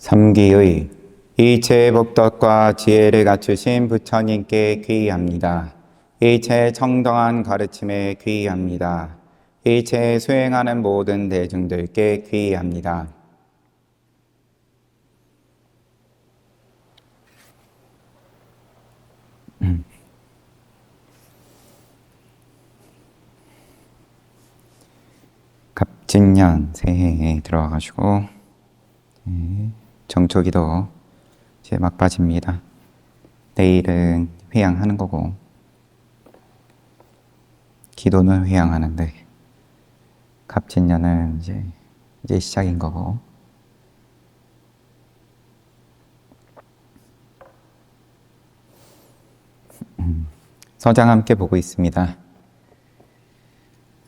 삼기의 일체의 복덕과 지혜를 갖추신 부처님께 귀의합니다. 일체의 청정한 가르침에 귀의합니다. 일체에 수행하는 모든 대중들께 귀의합니다. 갑진년 새해에 들어와가지고 정초기도 이제 막바지입니다. 내일은 회양하는 거고 기도는 회양하는데 갑진년은 이제 시작인 거고 서장 함께 보고 있습니다.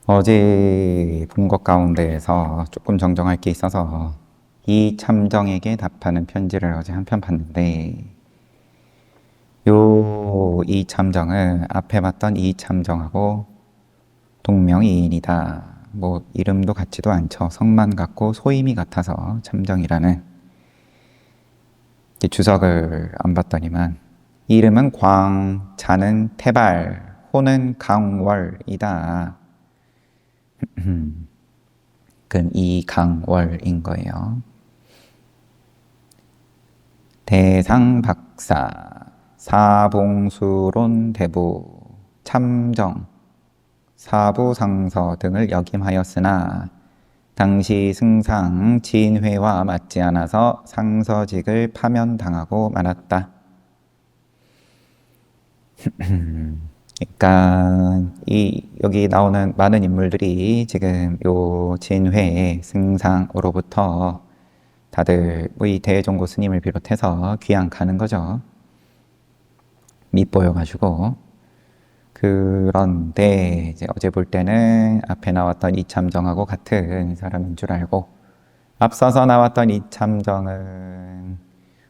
어제 본 것 가운데에서 조금 정정할 게 있어서 이참정에게 답하는 편지를 어제 한 편 봤는데 요 이참정은 앞에 봤던 이참정하고 동명이인이다. 뭐 이름도 같지도 않죠. 성만 같고 소임이 같아서 참정이라는 주석을 안 봤더니만 이름은 광, 자는 태발, 호는 강월이다. 그건 이강월인 거예요. 대상박사, 사봉수론 대부, 참정, 사부상서 등을 역임하였으나 당시 승상 진회와 맞지 않아서 상서직을 파면당하고 말았다. 그러니까 여기 나오는 많은 인물들이 지금 요 진회 승상으로부터 다들 이 대종고 스님을 비롯해서 귀양 가는 거죠. 밑보여가지고. 그런데 이제 어제 볼 때는 앞에 나왔던 이참정하고 같은 사람인 줄 알고 앞서서 나왔던 이참정은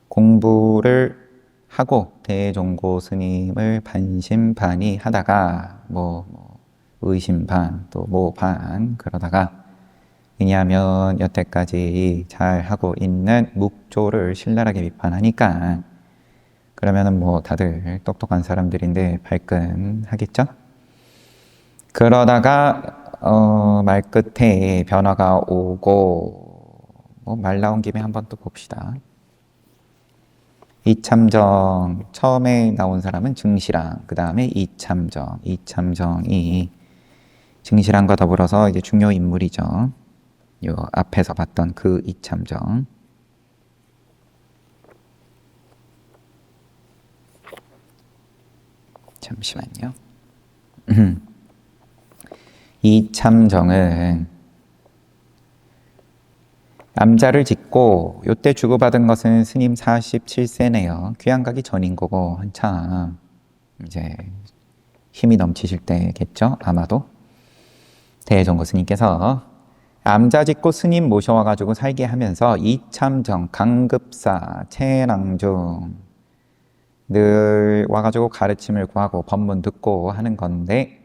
공부를 하고 대종고 스님을 반신반의 하다가 뭐 의심반 또 모반 그러다가 왜냐하면 여태까지 잘 하고 있는 묵조를 신랄하게 비판하니까 그러면은 뭐 다들 똑똑한 사람들인데 발끈하겠죠? 그러다가 말 끝에 변화가 오고 뭐 말 나온 김에 한번 또 봅시다. 이참정 처음에 나온 사람은 증시랑 그 다음에 이참정이 증시랑과 더불어서 이제 중요 인물이죠. 요 앞에서 봤던 그 이참정. 잠시만요. 이참정은 암자를 짓고 요때 주고받은 것은 스님 47세네요. 귀양 가기 전인 거고 한참 이제 힘이 넘치실 때겠죠? 아마도. 대종고 스님께서 암자 짓고 스님 모셔와가지고 살게 하면서 이참정, 강급사, 채낭중 늘 와가지고 가르침을 구하고 법문 듣고 하는 건데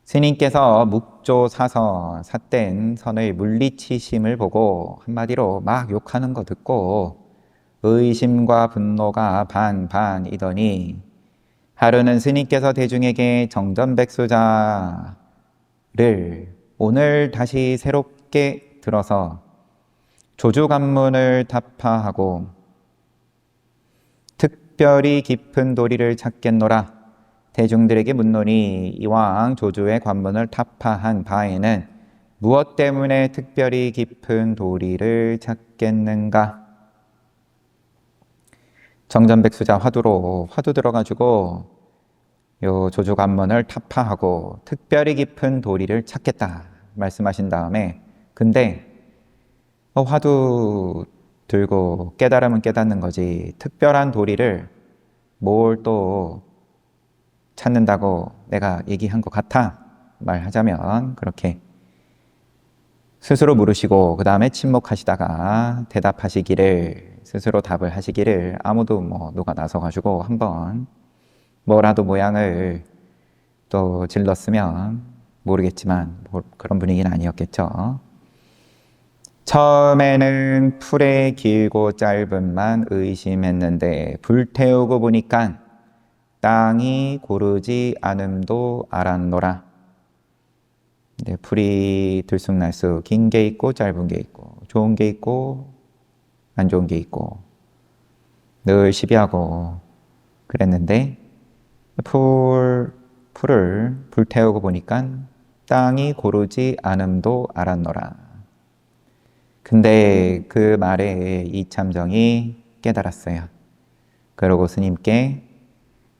스님께서 묵조 사서 삿된 선의 물리치심을 보고 한마디로 막 욕하는 거 듣고 의심과 분노가 반반이더니 하루는 스님께서 대중에게 정전백수자를 오늘 다시 새롭게 들어서 조주관문을 타파하고 특별히 깊은 도리를 찾겠노라. 대중들에게 묻노니 이왕 조주의 관문을 타파한 바에는 무엇 때문에 특별히 깊은 도리를 찾겠는가? 정전백수자 화두 들어가지고 요 조주관문을 타파하고 특별히 깊은 도리를 찾겠다 말씀하신 다음에 근데 화두 들고 깨달으면 깨닫는 거지 특별한 도리를 뭘 또 찾는다고 내가 얘기한 것 같아 말하자면 그렇게 스스로 물으시고 그 다음에 침묵하시다가 대답하시기를 스스로 답을 하시기를 아무도 뭐 누가 나서가지고 한번 뭐라도 모양을 또 질렀으면 모르겠지만 뭐 그런 분위기는 아니었겠죠. 처음에는 풀의 길고 짧음만 의심했는데 불태우고 보니까 땅이 고르지 않음도 알았노라. 네, 풀이 들쑥날쑥 긴 게 있고 짧은 게 있고 좋은 게 있고 안 좋은 게 있고 늘 시비하고 그랬는데 풀을 불태우고 보니까 땅이 고르지 않음도 알았노라. 근데 그 말에 이참정이 깨달았어요. 그러고 스님께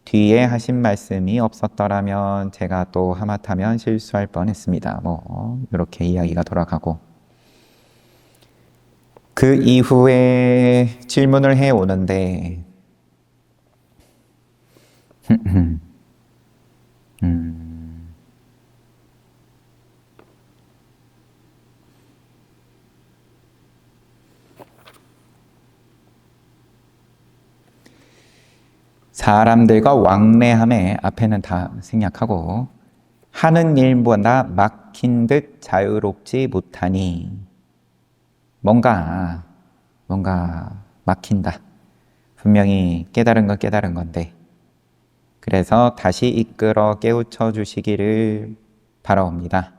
뒤에 하신 말씀이 없었더라면 제가 또 하마터면 실수할 뻔했습니다. 뭐 이렇게 이야기가 돌아가고 그 이후에 질문을 해 오는데 사람들과 왕래함에 앞에는 다 생략하고 하는 일보다 막힌 듯 자유롭지 못하니 뭔가 막힌다. 분명히 깨달은 건 깨달은 건데 그래서 다시 이끌어 깨우쳐 주시기를 바라옵니다.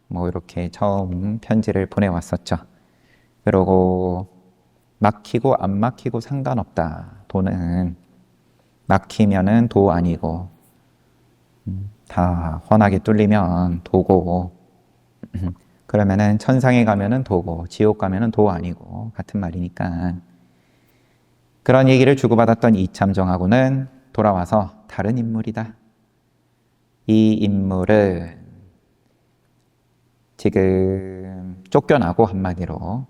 뭐 이렇게 처음 편지를 보내왔었죠. 그러고 막히고 안 막히고 상관없다. 도는 막히면은 도 아니고 다 훤하게 뚫리면 도고 그러면은 천상에 가면은 도고 지옥 가면은 도 아니고 같은 말이니까 그런 얘기를 주고받았던 이참정하고는 돌아와서 다른 인물이다. 이 인물은 지금 쫓겨나고 한마디로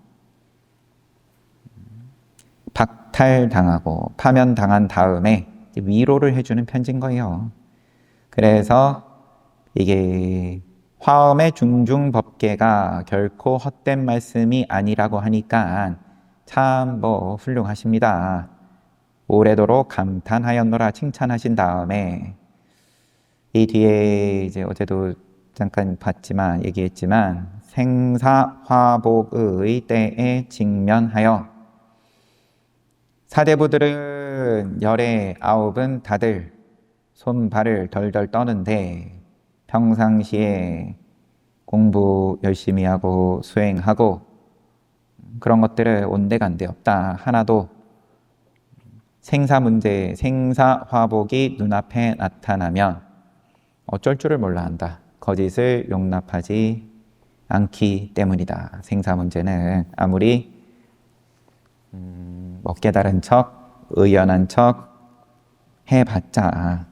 박탈당하고 파면당한 다음에 위로를 해주는 편지인 거예요. 그래서 이게 화엄의 중중법계가 결코 헛된 말씀이 아니라고 하니까 참 뭐 훌륭하십니다. 오래도록 감탄하였노라 칭찬하신 다음에 이 뒤에 이제 어제도 잠깐 봤지만 얘기했지만 생사화복의 때에 직면하여 사대부들은 열의 아홉은 다들 손발을 덜덜 떠는데 평상시에 공부 열심히 하고 수행하고 그런 것들을 온데간데 없다. 하나도 생사 문제, 생사화복이 눈앞에 나타나면 어쩔 줄을 몰라 한다. 거짓을 용납하지 않기 때문이다. 생사 문제는 아무리 깨달은 척, 의연한 척 해봤자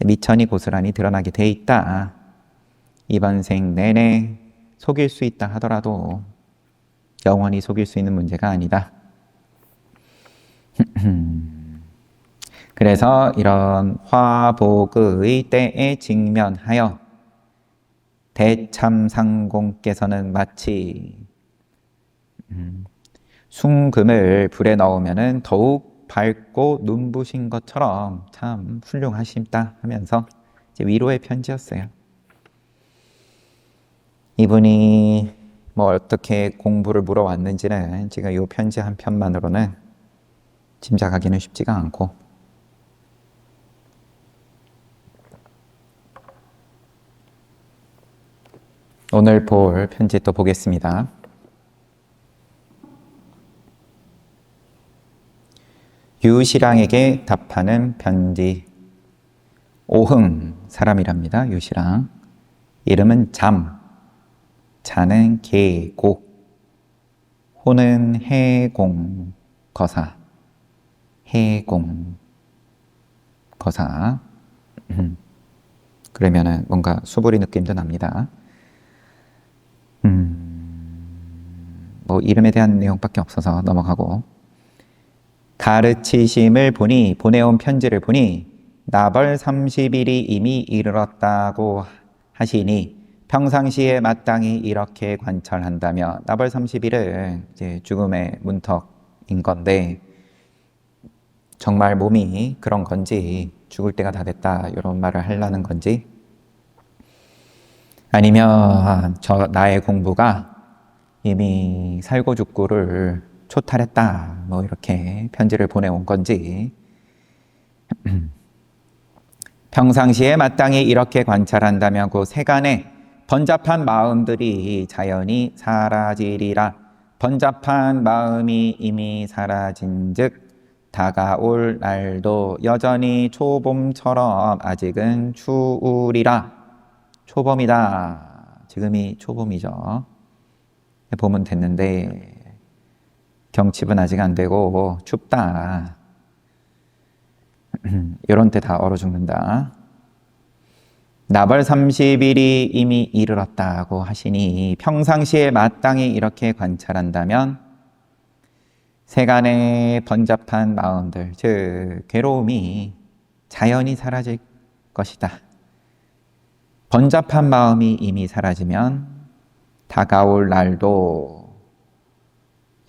미천이 고스란히 드러나게 돼 있다. 이번 생 내내 속일 수 있다 하더라도 영원히 속일 수 있는 문제가 아니다. 그래서 이런 화복의 때에 직면하여 대참상공께서는 마치 숭금을 불에 넣으면 더욱 밝고 눈부신 것처럼 참 훌륭하십다 하면서 이제 위로의 편지였어요. 이분이 뭐 어떻게 공부를 물어왔는지는 제가 이 편지 한 편만으로는 짐작하기는 쉽지가 않고 오늘 볼 편지 또 보겠습니다. 유시랑에게 답하는 편지. 오흥 사람이랍니다. 유시랑. 이름은 잠, 자는 계곡, 호는 해공, 거사, 해공, 거사. 그러면은 뭔가 수부리 느낌도 납니다. 뭐 이름에 대한 내용밖에 없어서 넘어가고 가르치심을 보니 보내온 편지를 보니 나벌 30일이 이미 이르렀다고 하시니 평상시에 마땅히 이렇게 관찰한다면 나벌 30일은 이제 죽음의 문턱인 건데 정말 몸이 그런 건지 죽을 때가 다 됐다 이런 말을 하려는 건지 아니면 나의 공부가 이미 살고 죽고를 초탈했다. 뭐 이렇게 편지를 보내온 건지 평상시에 마땅히 이렇게 관찰한다면 그 세간의 번잡한 마음들이 자연히 사라지리라. 번잡한 마음이 이미 사라진즉 다가올 날도 여전히 초봄처럼 아직은 추우리라. 초봄이다. 지금이 초봄이죠. 봄은 됐는데 경칩은 아직 안 되고 춥다. 이런 때 다 얼어 죽는다. 나벌 30일이 이미 이르렀다고 하시니 평상시에 마땅히 이렇게 관찰한다면 세간의 번잡한 마음들, 즉 괴로움이 자연히 사라질 것이다. 번잡한 마음이 이미 사라지면 다가올 날도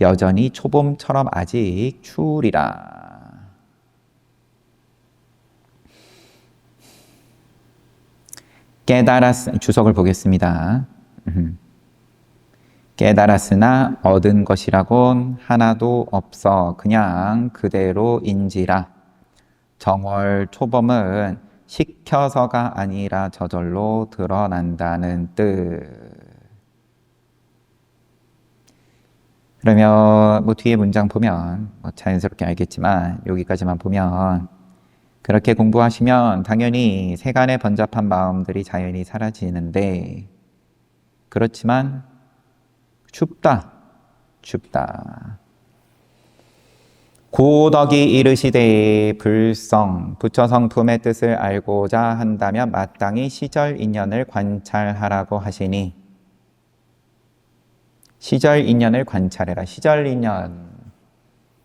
여전히 초봄처럼 아직 추우리라. 주석을 보겠습니다. 깨달았으나 얻은 것이라곤 하나도 없어 그냥 그대로인지라. 정월 초범은 시켜서가 아니라 저절로 드러난다는 뜻. 그러면 뭐 뒤에 문장 보면 뭐 자연스럽게 알겠지만 여기까지만 보면 그렇게 공부하시면 당연히 세간의 번잡한 마음들이 자연히 사라지는데 그렇지만 춥다. 고덕이 이르시되 불성 부처 성품의 뜻을 알고자 한다면 마땅히 시절 인연을 관찰하라고 하시니 시절 인연을 관찰해라. 시절 인연을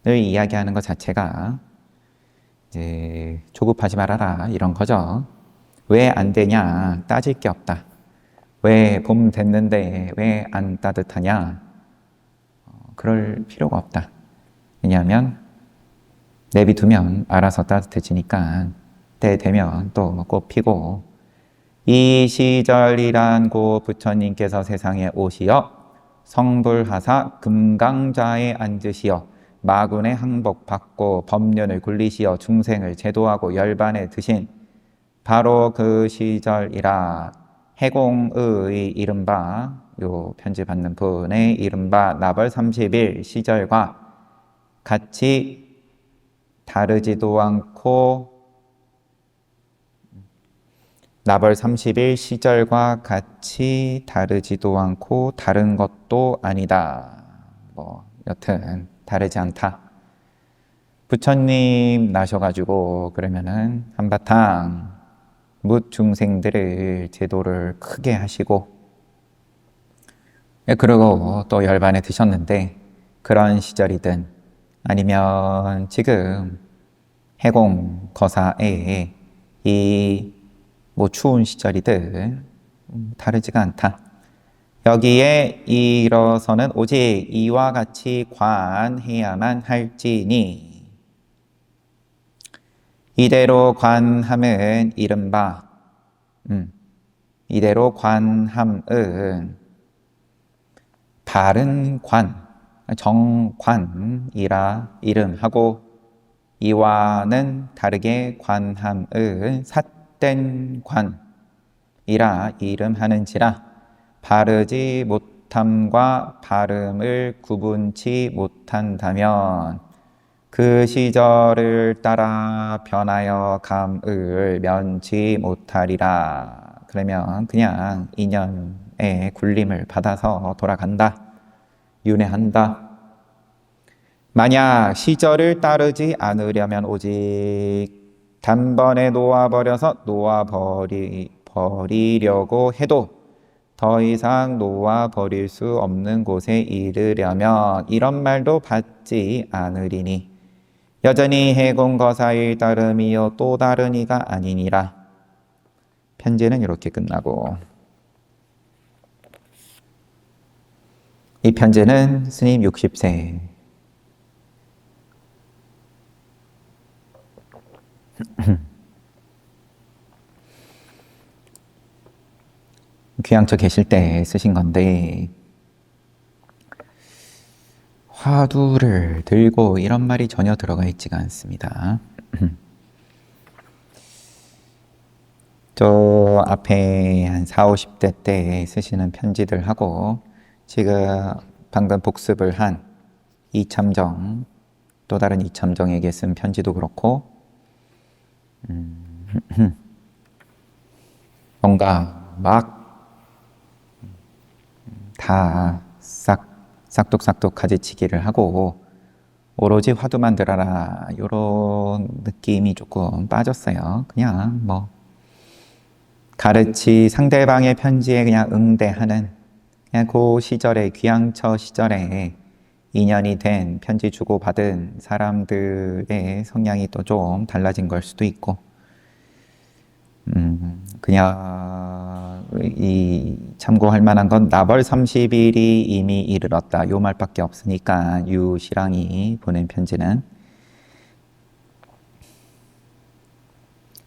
이야기하는 것 자체가 이제 조급하지 말아라 이런 거죠. 왜 안 되냐? 따질 게 없다. 왜 봄 됐는데 왜 안 따뜻하냐? 그럴 필요가 없다. 왜냐하면 내비두면 알아서 따뜻해지니까 때 되면 또 꽃 피고 이 시절이란 고 부처님께서 세상에 오시어 성불하사 금강자에 앉으시어 마군의 항복 받고 법륜을 굴리시어 중생을 제도하고 열반에 드신 바로 그 시절이라. 해공의 이른바 요 편지 받는 분의 이른바 나벌 30일 시절과 같이 다르지도 않고 나벌 30일 시절과 같이 다르지도 않고 다른 것도 아니다. 뭐 여튼 다르지 않다. 부처님 나셔가지고 그러면은 한바탕 묻 중생들을 제도를 크게 하시고 그리고 또 열반에 드셨는데 그런 시절이든 아니면 지금 해공 거사에 이 뭐 추운 시절이든 다르지가 않다. 여기에 일어서는 오직 이와 같이 관해야만 할지니 이대로 관함은 이른바 이대로 관함은 바른 관, 정관이라 이름하고 이와는 다르게 관함은 삿된 관이라 이름하는지라. 바르지 못함과 바름을 구분치 못한다면 그 시절을 따라 변하여 감을 면치 못하리라. 그러면 그냥 인연의 굴림을 받아서 돌아간다. 윤회한다. 만약 시절을 따르지 않으려면 오직 단번에 놓아버려서 놓아버리려고 해도 더 이상 놓아버릴 수 없는 곳에 이르려면 이런 말도 받지 않으리니 여전히 해공거사의 따름이요 또 다른 이가 아니니라. 편지는 이렇게 끝나고 이 편지는 스님 60세 귀양처 계실 때 쓰신 건데 화두를 들고 이런 말이 전혀 들어가 있지가 않습니다. 저 앞에 한 4, 50대 때 쓰시는 편지들하고 지금 방금 복습을 한 이참정, 또 다른 이참정에게 쓴 편지도 그렇고 뭔가 막 다 싹둑싹둑 가지치기를 하고 오로지 화두만 들어라 이런 느낌이 조금 빠졌어요. 그냥 뭐 가르치 상대방의 편지에 그냥 응대하는 그냥 그 시절에 귀향처 시절에 인연이 된 편지 주고받은 사람들의 성향이 또 좀 달라진 걸 수도 있고 그냥 이 참고할 만한 건 나벌 30일이 이미 이르렀다 요 말밖에 없으니까 유시랑이 보낸 편지는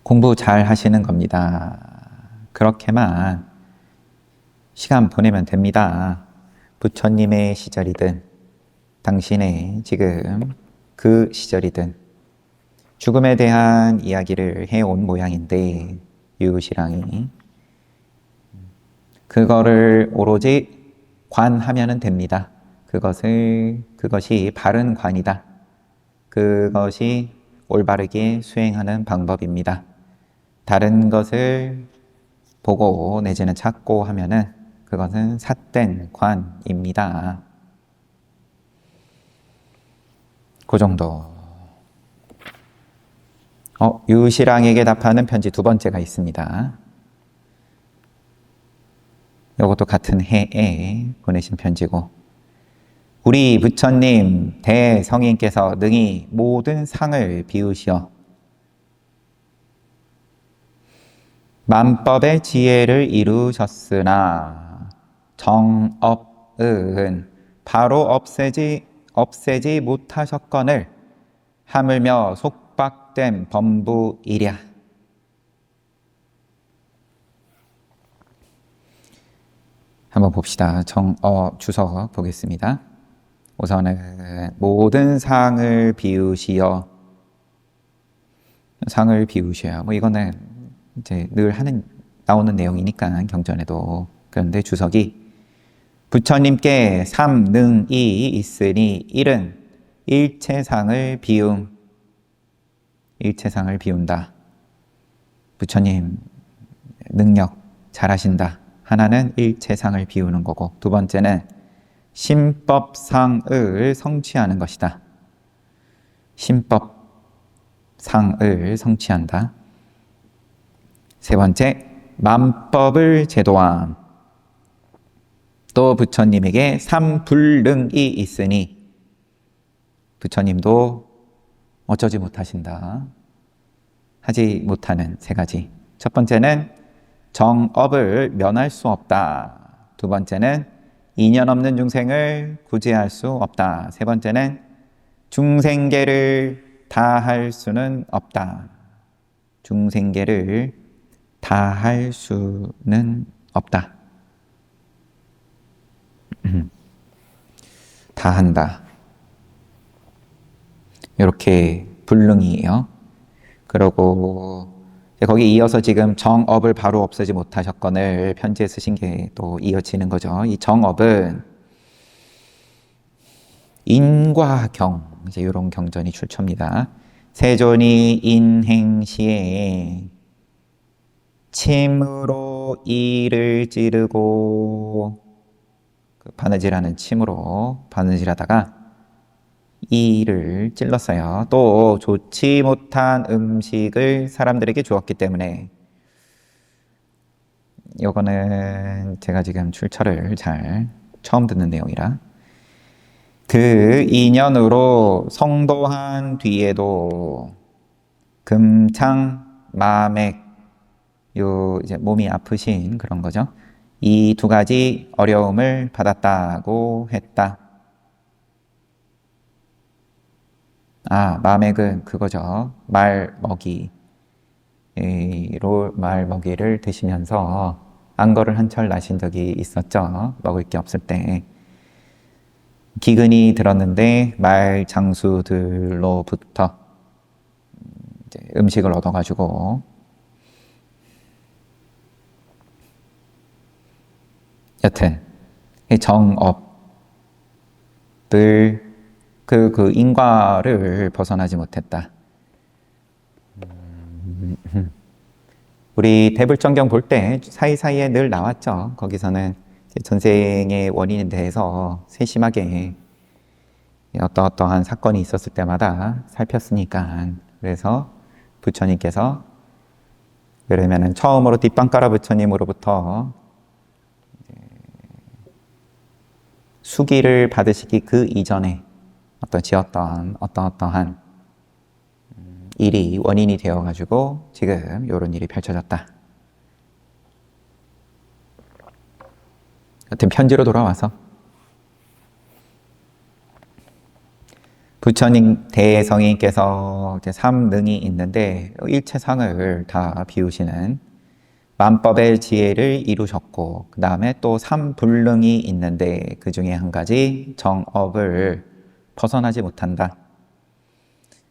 공부 잘 하시는 겁니다. 그렇게만 시간 보내면 됩니다. 부처님의 시절이든 당신의 지금 그 시절이든 죽음에 대한 이야기를 해온 모양인데 유시랑이 그거를 오로지 관하면 됩니다. 그것이 바른 관이다. 그것이 올바르게 수행하는 방법입니다. 다른 것을 보고 내지는 찾고 하면은 그것은 삿된 관입니다. 그 정도. 유시랑에게 답하는 편지 두 번째가 있습니다. 이것도 같은 해에 보내신 편지고 우리 부처님 대성인께서 능히 모든 상을 비우시어 만법의 지혜를 이루셨으나 정업은 바로 없애지 못하셨거늘 하물며 속박된 범부이랴. 한번 봅시다. 주석 보겠습니다. 우선은 모든 상을 비우셔야 뭐 이거는 이제 늘 나오는 내용이니까 경전에도. 그런데 주석이 부처님께 삼능이 있으니 일은 일체상을 비운다. 부처님 능력 잘하신다. 하나는 일체상을 비우는 거고 두 번째는 심법상을 성취하는 것이다. 심법상을 성취한다. 세 번째, 만법을 제도함. 또 부처님에게 삼불능이 있으니 부처님도 어쩌지 못하신다. 하지 못하는 세 가지. 첫 번째는 정업을 면할 수 없다. 두 번째는 인연 없는 중생을 구제할 수 없다. 세 번째는 중생계를 다할 수는 없다. 중생계를 다할 수는 없다. 다 한다. 이렇게 불능이에요. 그리고 거기 이어서 지금 정업을 바로 없애지 못하셨거늘 편지에 쓰신 게 또 이어지는 거죠. 이 정업은 인과경, 이제 이런 경전이 출처입니다. 세존이 인행시에 침으로 이를 찌르고 바느질하는 침으로 바느질하다가 이를 찔렀어요. 또 좋지 못한 음식을 사람들에게 주었기 때문에 이거는 제가 지금 출처를 잘 처음 듣는 내용이라 그 인연으로 성도한 뒤에도 금창 마맥 요 이제 몸이 아프신 그런 거죠. 이 두 가지 어려움을 받았다고 했다. 마맥은 그거죠. 말먹이를 드시면서 안거를 한철 나신 적이 있었죠. 먹을 게 없을 때. 기근이 들었는데 말 장수들로부터 이제 음식을 얻어가지고 여튼 이 정업을 그 인과를 벗어나지 못했다. 우리 대불정경 볼 때 사이사이에 늘 나왔죠. 거기서는 전생의 원인에 대해서 세심하게 어떠한 사건이 있었을 때마다 살폈으니까. 그래서 부처님께서 그러면은 처음으로 뒷방가라 부처님으로부터 수기를 받으시기 그 이전에 지었던 어떠한 일이 원인이 되어가지고 지금 이런 일이 펼쳐졌다. 여튼 편지로 돌아와서 부처님 대성인께서 삼능이 있는데 일체상을 다 비우시는 만법의 지혜를 이루셨고, 그 다음에 또 삼불능이 있는데 그 중에 한 가지 정업을 벗어나지 못한다.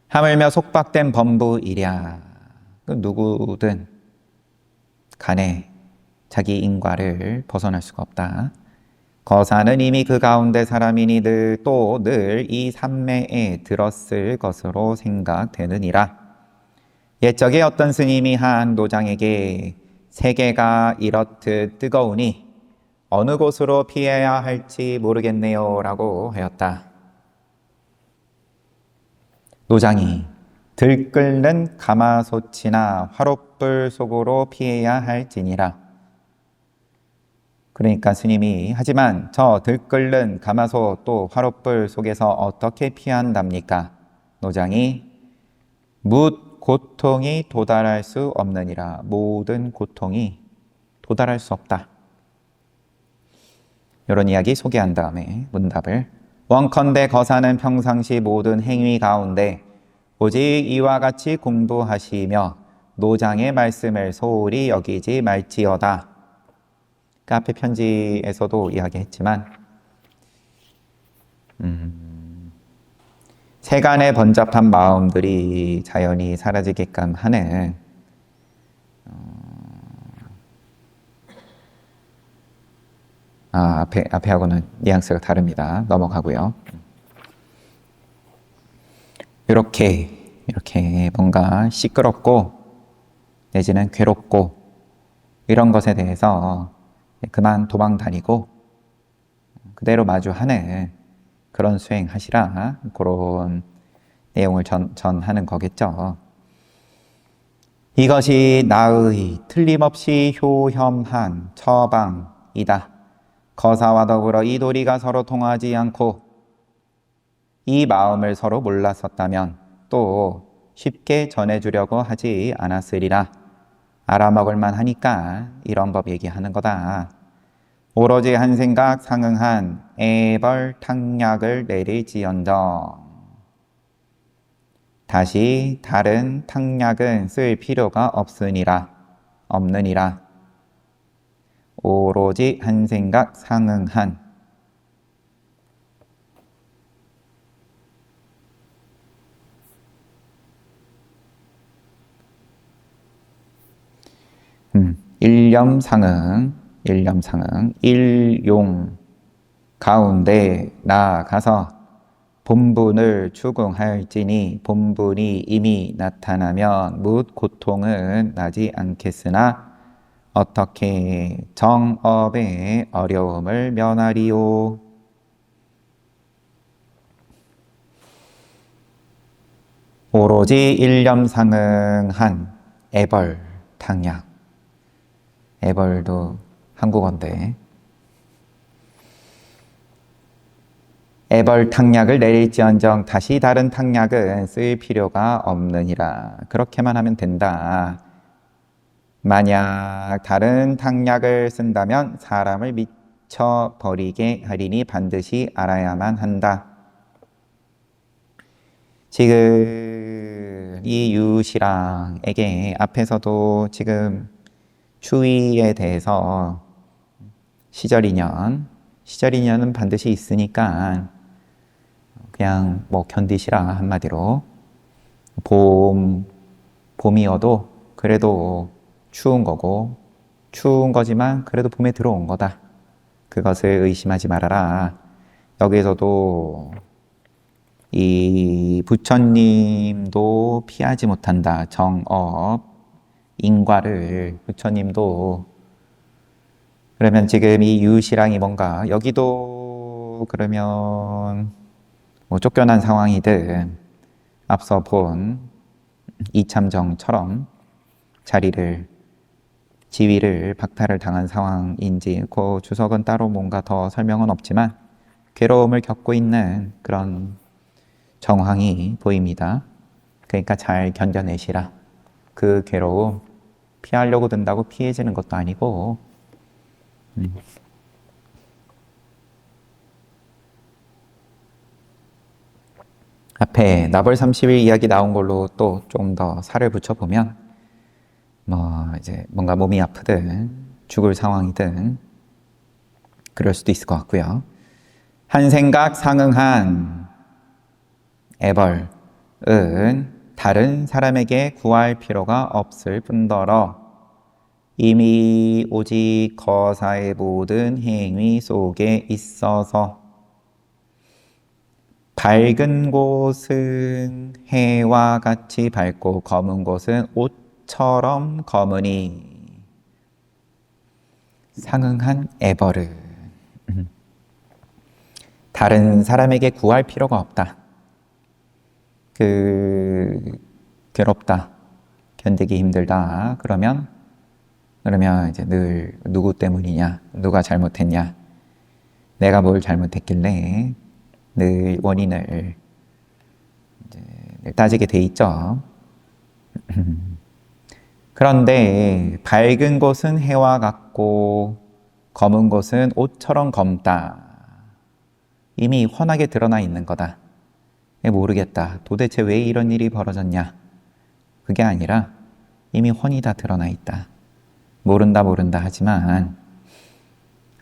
하물며 속박된 범부이랴. 누구든 간에 자기 인과를 벗어날 수가 없다. 거사는 이미 그 가운데 사람이니 또 늘 이 삼매에 들었을 것으로 생각되느니라. 옛적에 어떤 스님이 한 노장에게 세계가 이렇듯 뜨거우니 어느 곳으로 피해야 할지 모르겠네요 라고 하였다. 노장이 들끓는 가마솥이나 화롯불 속으로 피해야 할지니라. 그러니까 스님이 하지만 저 들끓는 가마솥 또 화롯불 속에서 어떻게 피한답니까? 노장이 묻 고통이 도달할 수 없느니라. 모든 고통이 도달할 수 없다. 이런 이야기 소개한 다음에 문답을 원컨대 거사는 평상시 모든 행위 가운데 오직 이와 같이 공부하시며 노장의 말씀을 소홀히 여기지 말지어다. 그 앞에 편지에서도 이야기했지만 세간의 번잡한 마음들이 자연히 사라지게끔 하는 앞에하고는 뉘앙스가 다릅니다. 넘어가고요. 이렇게 뭔가 시끄럽고 내지는 괴롭고 이런 것에 대해서 그만 도망 다니고 그대로 마주하는 그런 수행하시라. 그런 내용을 전하는 거겠죠. 이것이 나의 틀림없이 효혐한 처방이다. 거사와 더불어 이 도리가 서로 통하지 않고 이 마음을 서로 몰랐었다면 또 쉽게 전해주려고 하지 않았으리라. 알아먹을만 하니까 이런 법 얘기하는 거다. 오로지 한 생각 상응한 애벌탕약을 내릴지언정 다시 다른 탕약은 쓸 필요가 없느니라. 오로지 한 생각 상응한 일념상응, 일용 가운데 나아가서 본분을 추궁할지니 본분이 이미 나타나면 뭇 고통은 나지 않겠으나 어떻게 정업의 어려움을 면하리요. 오로지 일념상응한 애벌탕약. 애벌도 한국어인데 애벌탕약을 내릴지언정 다시 다른 탕약은 쓸 필요가 없느니라. 그렇게만 하면 된다. 만약 다른 탕약을 쓴다면 사람을 미쳐버리게 하리니 반드시 알아야만 한다. 지금 이 유시랑에게 앞에서도 지금 추위에 대해서 시절인연은 반드시 있으니까 그냥 뭐 견디시라 한마디로. 봄이어도 그래도 추운 거고, 추운 거지만 그래도 봄에 들어온 거다. 그것을 의심하지 말아라. 여기에서도 이 부처님도 피하지 못한다. 정업, 인과를 부처님도. 그러면 지금 이 유시랑이 뭔가 여기도 그러면 뭐 쫓겨난 상황이든 앞서 본 이참정처럼 지위를 박탈을 당한 상황인지 그 주석은 따로 뭔가 더 설명은 없지만 괴로움을 겪고 있는 그런 정황이 보입니다. 그러니까 잘 견뎌내시라. 그 괴로움 피하려고 든다고 피해지는 것도 아니고. 앞에 나벌 30일 이야기 나온 걸로 또 좀 더 살을 붙여보면 뭐 이제 뭔가 몸이 아프든 죽을 상황이든 그럴 수도 있을 것 같고요. 한 생각 상응한 애벌은 다른 사람에게 구할 필요가 없을 뿐더러 이미 오직 거사의 모든 행위 속에 있어서 밝은 곳은 해와 같이 밝고 검은 곳은 옷처럼 검으니 상응한 애벌은 다른 사람에게 구할 필요가 없다. 괴롭다, 견디기 힘들다. 그러면 이제 늘 누구 때문이냐, 누가 잘못했냐, 내가 뭘 잘못했길래 늘 원인을 늘 따지게 돼 있죠. 그런데 밝은 곳은 해와 같고 검은 곳은 옷처럼 검다. 이미 훤하게 드러나 있는 거다. 모르겠다. 도대체 왜 이런 일이 벌어졌냐? 그게 아니라 이미 훤히 다 드러나 있다. 모른다 하지만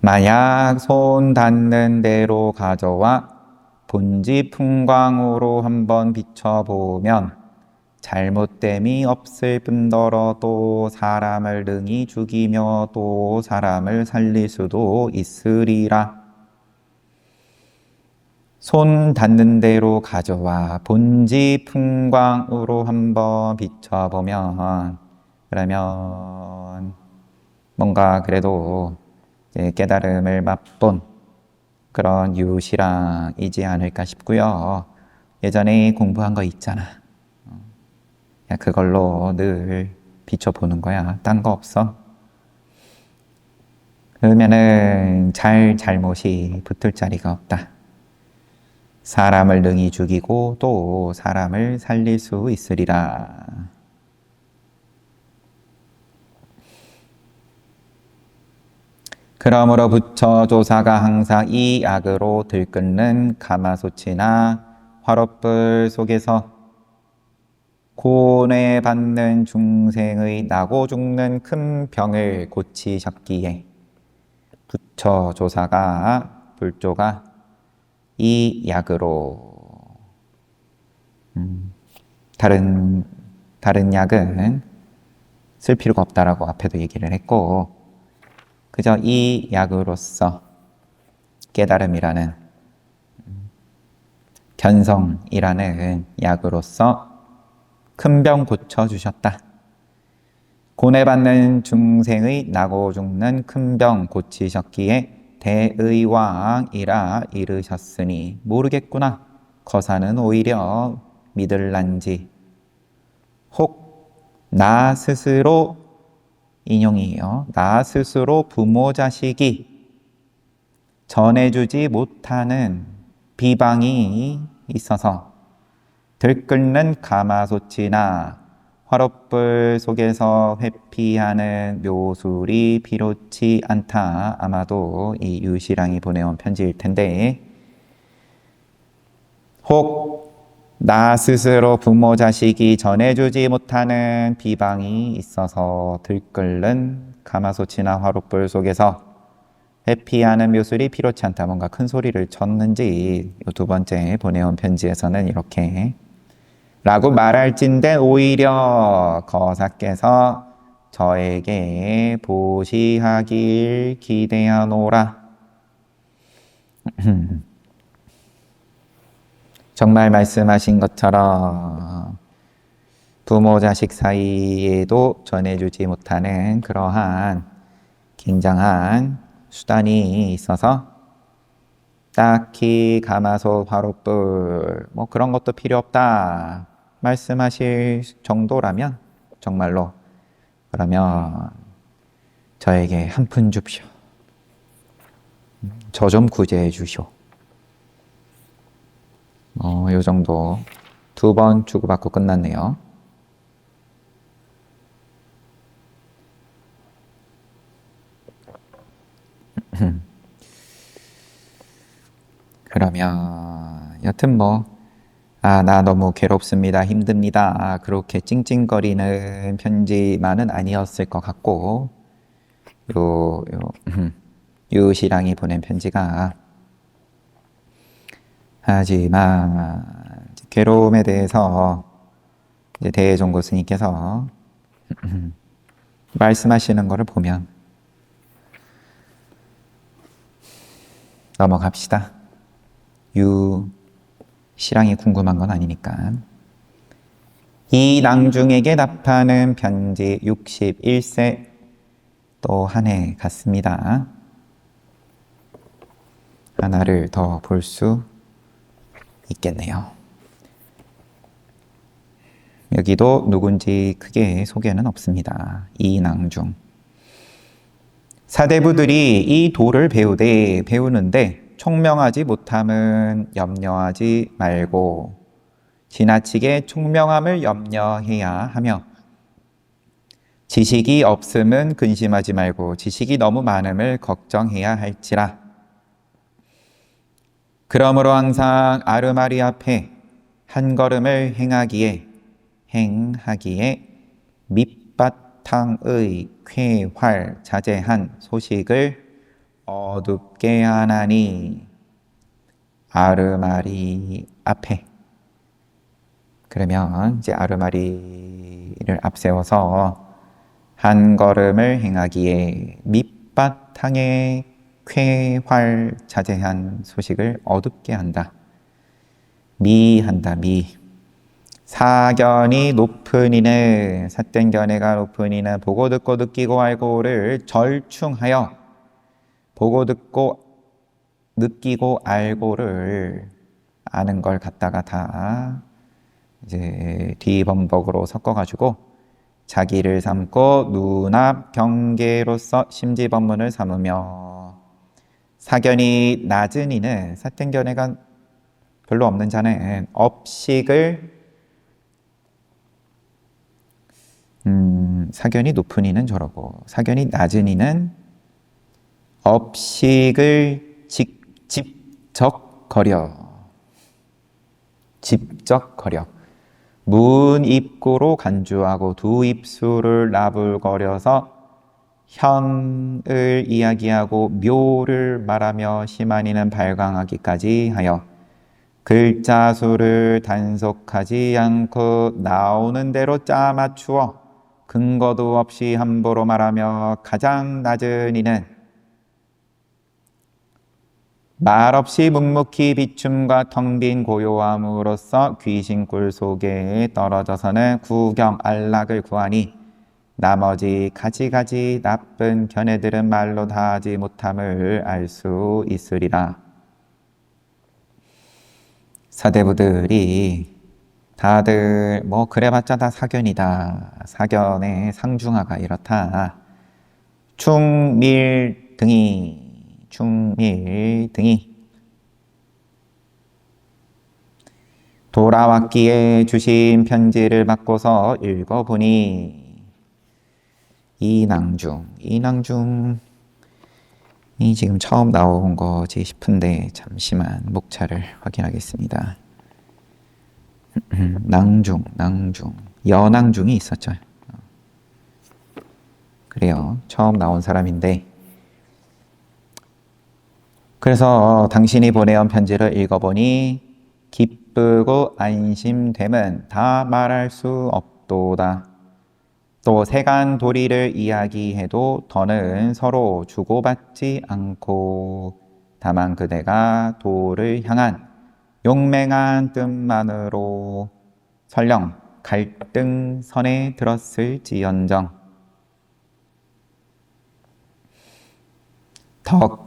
만약 손 닿는 대로 가져와 본지 풍광으로 한번 비춰보면 잘못됨이 없을 뿐더러 또 사람을 능히 죽이며 또 사람을 살릴 수도 있으리라. 손 닿는 대로 가져와 본지 풍광으로 한번 비춰보면, 그러면 뭔가 그래도 깨달음을 맛본 그런 유시랑이지 않을까 싶고요. 예전에 공부한 거 있잖아. 그냥 그걸로 늘 비춰보는 거야. 딴 거 없어. 그러면은 잘못이 붙을 자리가 없다. 사람을 능히 죽이고 또 사람을 살릴 수 있으리라. 그러므로 부처조사가 항상 이 악으로 들끓는 가마솥이나 화롯불 속에서 고뇌받는 중생의 나고 죽는 큰 병을 고치셨기에 부처조사가 불조가 이 약으로 다른 약은 쓸 필요가 없다라고 앞에도 얘기를 했고, 그저 이 약으로서 깨달음이라는 견성이라는 약으로서 큰 병 고쳐주셨다. 고뇌받는 중생의 나고 죽는 큰 병 고치셨기에 대의왕이라 이르셨으니 모르겠구나. 거사는 오히려 믿을란지. 혹 나 스스로, 인용이에요. 나 스스로 부모 자식이 전해주지 못하는 비방이 있어서 들끓는 가마솥이나 화롯불 속에서 회피하는 묘술이 필요치 않다. 아마도 이 유시랑이 보내온 편지일 텐데, 혹 나 스스로 부모 자식이 전해주지 못하는 비방이 있어서 들끓는 가마솥이나 화롯불 속에서 회피하는 묘술이 필요치 않다. 뭔가 큰 소리를 쳤는지 두 번째 보내온 편지에서는 이렇게 라고 말할진대 오히려 거사께서 저에게 보시하길 기대하노라. 정말 말씀하신 것처럼 부모 자식 사이에도 전해주지 못하는 그러한 굉장한 수단이 있어서 딱히 가마솥 화롯불 뭐 그런 것도 필요 없다 말씀하실 정도라면 정말로 그러면 저에게 한 푼 줍시오. 저 좀 구제해 주시오. 요 정도 2번 주고받고 끝났네요. 그러면 여튼 나 너무 괴롭습니다. 힘듭니다. 그렇게 찡찡거리는 편지만은 아니었을 것 같고 유시랑이 보낸 편지가 하지만 괴로움에 대해서 이제 대종고 스님께서 말씀하시는 것을 보면 넘어갑시다. 유시랑이 궁금한 건 아니니까. 이 낭중에게 답하는 편지 61세 또 한 해 갔습니다. 하나를 더 볼 수 있겠네요. 여기도 누군지 크게 소개는 없습니다. 이낭중. 사대부들이 이 도를 배우는데 총명하지 못함은 염려하지 말고 지나치게 총명함을 염려해야 하며 지식이 없음은 근심하지 말고 지식이 너무 많음을 걱정해야 할지라. 그러므로 항상 아르마리 앞에 한 걸음을 행하기에 밑바탕의 쾌활 자제한 소식을 어둡게 하나니 아르마리 앞에. 그러면 이제 아르마리를 앞세워서 한 걸음을 행하기에 밑바탕에 쾌활 자제한 소식을 어둡게 한다. 미한다. 사견이 높은 이는 삿된 견해가 높은 이는 보고 듣고 느끼고 알고를 절충하여 보고 듣고 느끼고 알고를 아는 걸 갖다가 다 이제 뒤범벅으로 섞어가지고 자기를 삼고 눈앞 경계로서 심지법문을 삼으며 사견이 낮은 이는 삿된 견해가 별로 없는 자는 업식을 사견이 높은 이는 저러고 사견이 낮은 이는 업식을 직접 문 입고로 간주하고 두 입술을 나불거려서 현을 이야기하고 묘를 말하며 심한이는 발광하기까지 하여 글자 수를 단속하지 않고 나오는 대로 짜 맞추어 근거도 없이 함부로 말하며 가장 낮은 이는 말없이 묵묵히 비춤과 텅 빈 고요함으로써 귀신굴 속에 떨어져서는 구경 안락을 구하니 나머지 가지가지 나쁜 견해들은 말로 다 하지 못함을 알 수 있으리라. 사대부들이 다들 그래봤자 다 사견이다. 사견의 상중하가 이렇다. 충밀등이 돌아왔기에 주신 편지를 받고서 읽어보니 이낭중이 지금 처음 나온 거지 싶은데 잠시만 목차를 확인하겠습니다. 여낭중이 있었죠. 그래요. 처음 나온 사람인데 그래서 당신이 보내온 편지를 읽어보니 기쁘고 안심됨은 다 말할 수 없도다. 또 세간 도리를 이야기해도 더는 서로 주고받지 않고 다만 그대가 도를 향한 용맹한 뜻만으로 설령 갈등선에 들었을지언정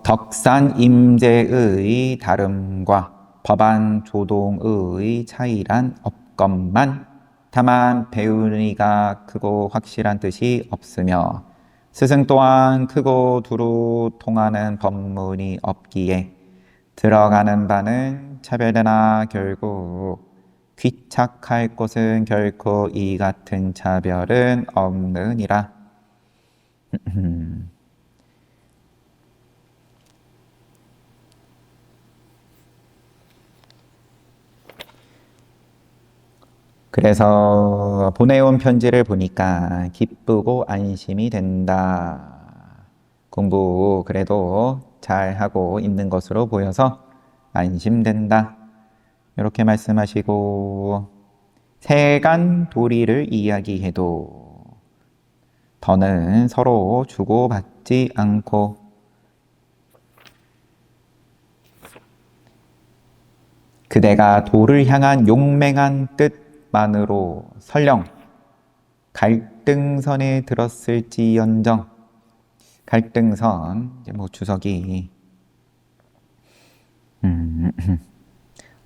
덕산 임제의 다름과 법안 조동의 차이란 없건만 다만 배우는 이가 크고 확실한 뜻이 없으며 스승 또한 크고 두루 통하는 법문이 없기에 들어가는 바는 차별되나 결국 귀착할 곳은 결코 이 같은 차별은 없느니라. 그래서 보내온 편지를 보니까 기쁘고 안심이 된다. 공부 그래도 잘하고 있는 것으로 보여서 안심된다. 이렇게 말씀하시고 세간 도리를 이야기해도 더는 서로 주고받지 않고 그대가 도를 향한 용맹한 뜻만으로 설령 갈등선에 들었을지언정 갈등선 뭐 주석이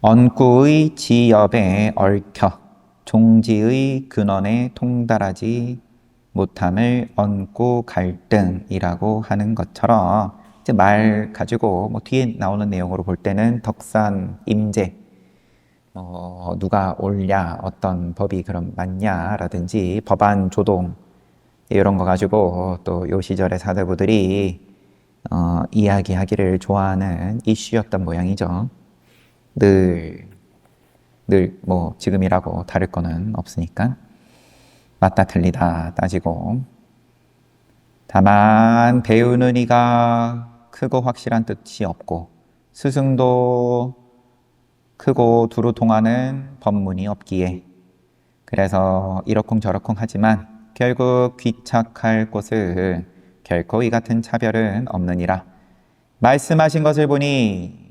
언구의 지엽에 얽혀 종지의 근원에 통달하지 못함을 언구 갈등이라고 하는 것처럼 이제 말 가지고 뭐 뒤에 나오는 내용으로 볼 때는 덕산 임제 누가 옳냐 어떤 법이 그럼 맞냐라든지 법안 조동 이런 거 가지고 또 요 시절의 사대부들이 이야기하기를 좋아하는 이슈였던 모양이죠. 늘 뭐 지금이라고 다를 거는 없으니까 맞다 틀리다 따지고 다만 배우는 이가 크고 확실한 뜻이 없고 스승도 크고 두루 통하는 법문이 없기에 그래서 이러쿵저러쿵 하지만 결국 귀착할 곳은 결코 이 같은 차별은 없느니라. 말씀하신 것을 보니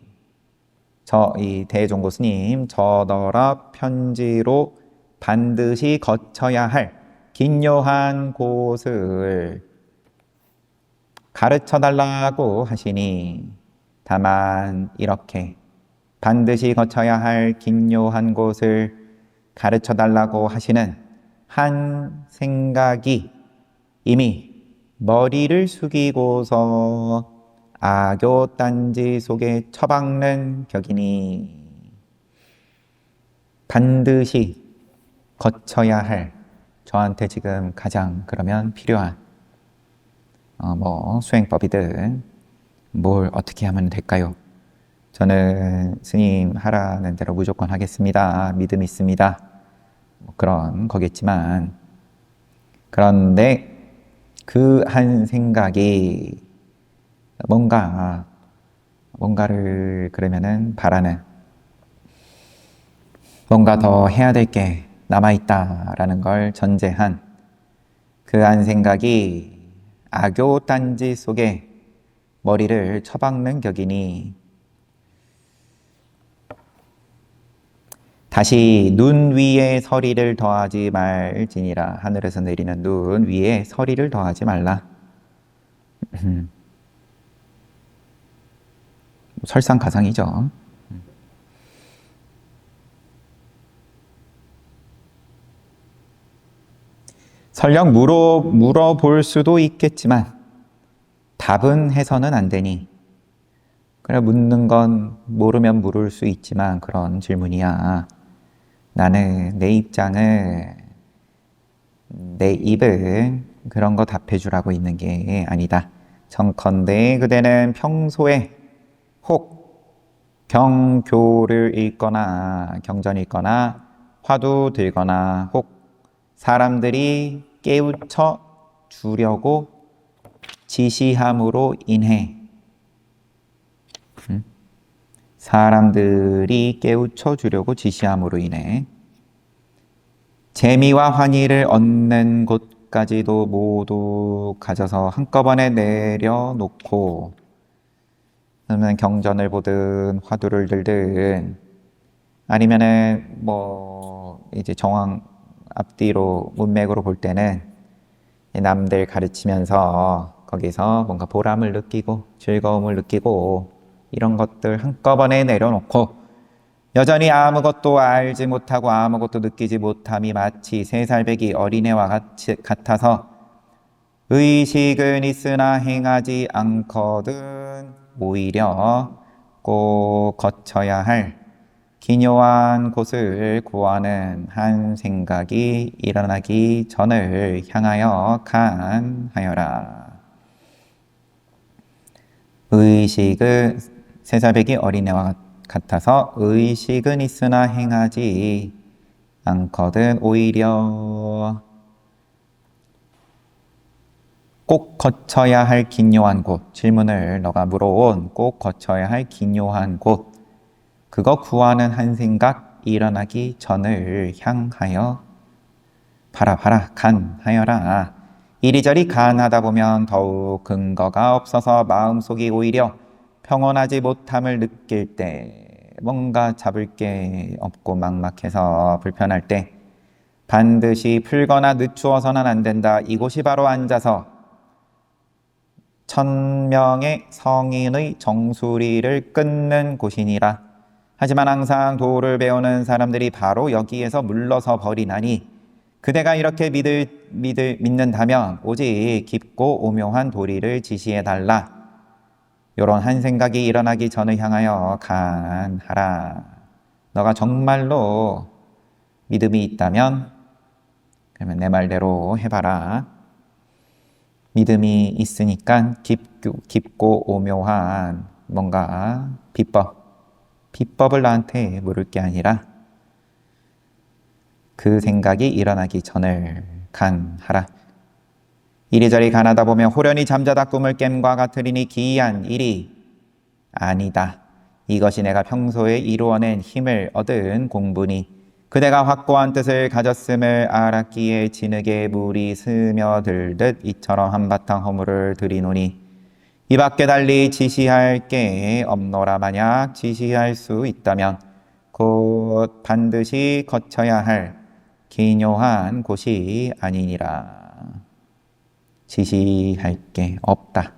이 대종고 스님 저더러 편지로 반드시 거쳐야 할 긴요한 곳을 가르쳐 달라고 하시니 다만 이렇게 반드시 거쳐야 할 긴요한 곳을 가르쳐 달라고 하시는 한 생각이 이미 머리를 숙이고서 아교 딴지 속에 처박는 격이니 반드시 거쳐야 할 저한테 지금 가장 그러면 필요한 뭐 수행법이든 뭘 어떻게 하면 될까요? 저는 스님 하라는 대로 무조건 하겠습니다. 믿음 있습니다. 뭐 그런 거겠지만 그런데 그 한 생각이 뭔가를 그러면은 바라는 뭔가 더 해야 될 게 남아있다라는 걸 전제한 그 한 생각이 아교 딴지 속에 머리를 처박는 격이니 다시 눈 위에 서리를 더하지 말지니라. 하늘에서 내리는 눈 위에 서리를 더하지 말라. 설상가상이죠. 설령 물어볼 수도 있겠지만 답은 해서는 안 되니 그래 묻는 건 모르면 물을 수 있지만 그런 질문이야. 나는 내 입장을 내 입은 그런 거 답해주라고 있는 게 아니다. 청컨대 그대는 평소에 혹 경교를 읽거나 경전 읽거나 화두 들거나 혹 사람들이 깨우쳐 주려고 지시함으로 인해 사람들이 깨우쳐 주려고 지시함으로 인해 재미와 환희를 얻는 곳까지도 모두 가져서 한꺼번에 내려놓고, 그러면 경전을 보든 화두를 들든 아니면은 이제 정황 앞뒤로 문맥으로 볼 때는 남들 가르치면서 거기서 뭔가 보람을 느끼고 즐거움을 느끼고 이런 것들 한꺼번에 내려놓고 여전히 아무것도 알지 못하고 아무것도 느끼지 못함이 마치 3살배기 어린애와 같아서 의식은 있으나 행하지 않거든 오히려 꼭 거쳐야 할 기묘한 곳을 구하는 한 생각이 일어나기 전을 향하여 간하여라. 의식은 3살배기 어린애와 같아서 의식은 있으나 행하지 않거든 오히려 꼭 거쳐야 할 기묘한 곳, 질문을 너가 물어온 꼭 거쳐야 할 기묘한 곳, 그거 구하는 한 생각 일어나기 전을 향하여 바라 간하여라. 이리저리 간하다 보면 더욱 근거가 없어서 마음속이 오히려 평온하지 못함을 느낄 때, 뭔가 잡을 게 없고 막막해서 불편할 때 반드시 풀거나 늦추어서는 안 된다. 이곳이 바로 앉아서 1000명의 성인의 정수리를 끊는 곳이니라. 하지만 항상 도를 배우는 사람들이 바로 여기에서 물러서 버리나니 그대가 이렇게 믿는다면 오직 깊고 오묘한 도리를 지시해달라. 요런 한 생각이 일어나기 전을 향하여 간하라. 너가 정말로 믿음이 있다면 그러면 내 말대로 해봐라. 믿음이 있으니까 깊고 오묘한 뭔가 비법을 나한테 물을 게 아니라 그 생각이 일어나기 전을 간하라. 이리저리 간하다 보면 호련히 잠자다 꿈을 깸과 같으리니 기이한 일이 아니다. 이것이 내가 평소에 이루어낸 힘을 얻은 공부니 그대가 확고한 뜻을 가졌음을 알았기에 진흙에 물이 스며들듯 이처럼 한바탕 허물을 들이노니 이 밖에 달리 지시할 게 없노라. 만약 지시할 수 있다면 곧 반드시 거쳐야 할 기묘한 곳이 아니니라. 지시할 게 없다.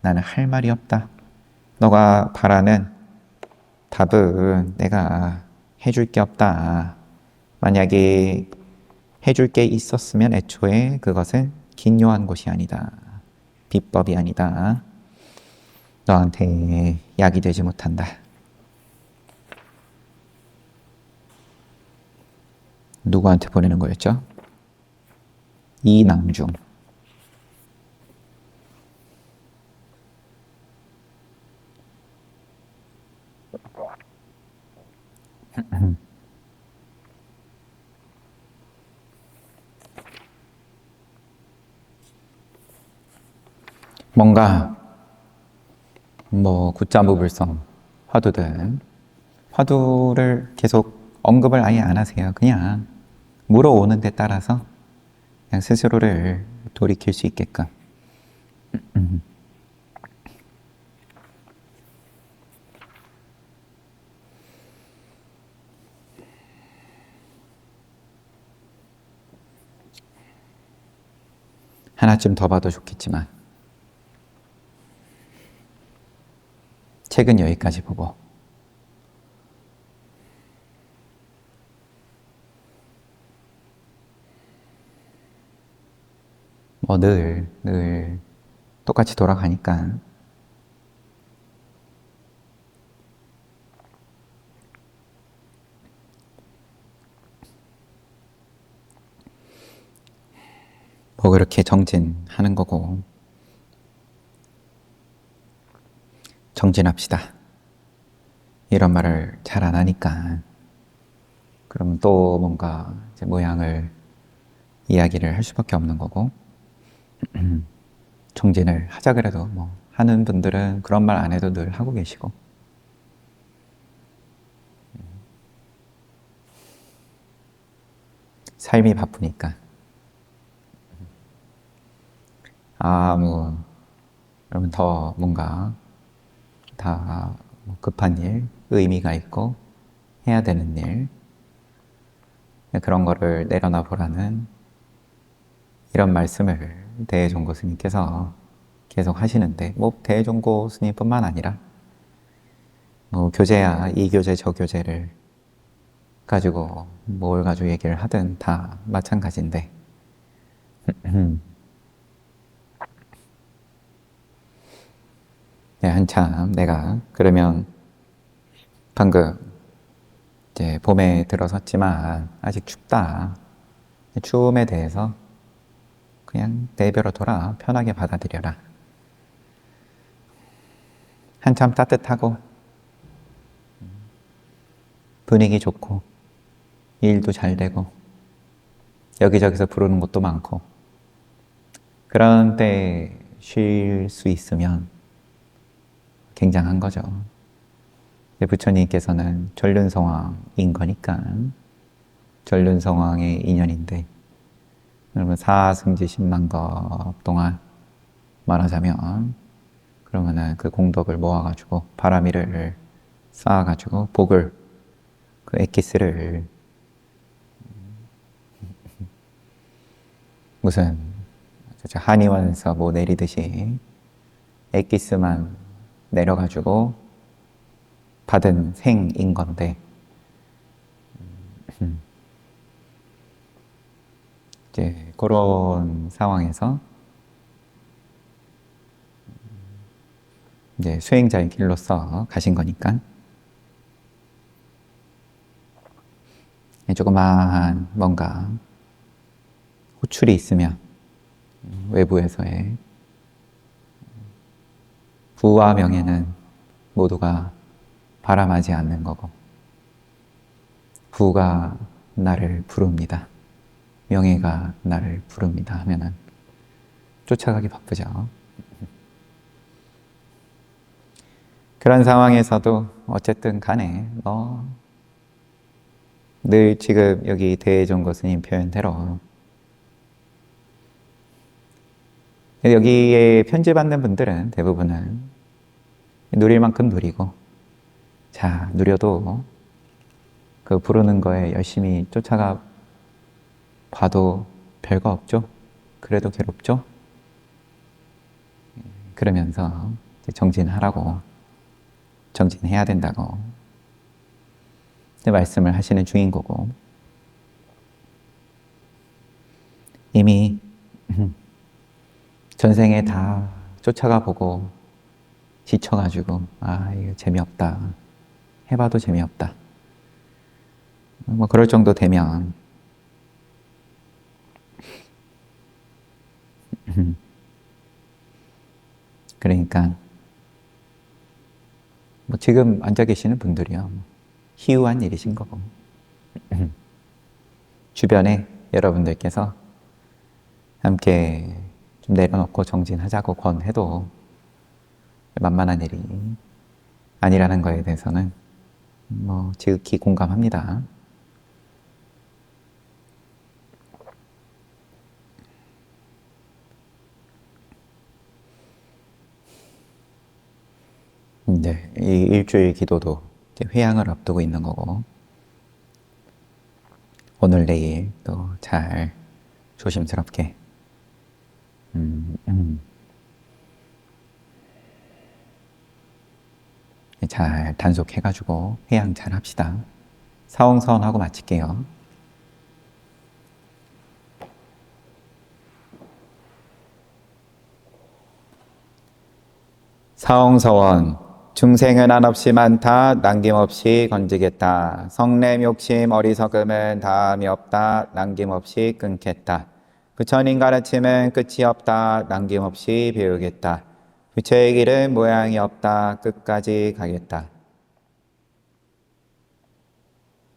나는 할 말이 없다. 너가 바라는 답은 내가 해줄 게 없다. 만약에 해줄 게 있었으면 애초에 그것은 기묘한 곳이 아니다. 비법이 아니다. 너한테 약이 되지 못한다. 누구한테 보내는 거였죠? 이낭중. 뭔가 굿자무불성 화두든 화두를 계속 언급을 아예 안 하세요. 그냥 물어오는 데 따라서 그냥 스스로를 돌이킬 수 있게끔. 하나쯤 더 봐도 좋겠지만 책은 여기까지 보고 늘 똑같이 돌아가니까 그렇게 정진하는 거고 정진합시다. 이런 말을 잘 안 하니까 그러면 또 뭔가 이제 모양을 이야기를 할 수밖에 없는 거고 정진을 하자 그래도 하는 분들은 그런 말 안 해도 늘 하고 계시고 삶이 바쁘니까. 그러면 더 뭔가 다 급한 일, 의미가 있고 해야 되는 일, 그런 거를 내려놔 보라는 이런 말씀을 대종고 스님께서 계속 하시는데, 대종고 스님뿐만 아니라 교재야 이 교재 저 교재를 가지고 뭘 가지고 얘기를 하든 다 마찬가지인데 네, 한참 내가 그러면 방금 이제 봄에 들어섰지만 아직 춥다. 추움에 대해서 그냥 내버려 둬라. 편하게 받아들여라. 한참 따뜻하고 분위기 좋고 일도 잘 되고 여기저기서 부르는 곳도 많고 그런 때 쉴 수 있으면 굉장한 거죠. 부처님께서는 전륜성왕인 거니까 전륜성왕의 인연인데, 그러면 사승지 10만겁 동안 말하자면 그러면은 그 공덕을 모아가지고 바라미를 쌓아가지고 복을, 그 엑기스를 무슨 한의원에서 뭐 내리듯이 엑기스만 내려가지고 받은 생인 건데, 이제 그런 상황에서 이제 수행자의 길로서 가신 거니까 조그마한 뭔가 호출이 있으면 외부에서의 부와 명예는 모두가 바람하지 않는 거고, 부가 나를 부릅니다, 명예가 나를 부릅니다 하면은 쫓아가기 바쁘죠. 그런 상황에서도 어쨌든 간에 늘 지금 여기 대종고 스님 표현대로 여기에 편지받는 분들은 대부분은 누릴 만큼 누리고, 자, 누려도 그 부르는 거에 열심히 쫓아가 봐도 별거 없죠. 그래도 괴롭죠. 그러면서 정진하라고, 정진해야 된다고 말씀을 하시는 중인 거고, 이미 전생에 다 쫓아가 보고 지쳐가지고 이거 재미없다, 해봐도 재미없다, 그럴 정도 되면 그러니까 지금 앉아 계시는 분들이요, 희우한 일이신 거고 주변에 여러분들께서 함께 좀 내려놓고 정진하자고 권해도 만만한 일이 아니라는 거에 대해서는 지극히 공감합니다. 네, 이 일주일 기도도 이제 회향을 앞두고 있는 거고, 오늘 내일 또 잘 조심스럽게 잘 단속해가지고 회향 잘 합시다. 사홍선하고 마칠게요. 사홍서원, 중생은 한없이 많다, 남김없이 건지겠다. 성냄 욕심 어리석음은 다함이 없다, 남김없이 끊겠다. 부처님 가르침은 끝이 없다, 남김없이 배우겠다. 부처의 길은 모양이 없다, 끝까지 가겠다.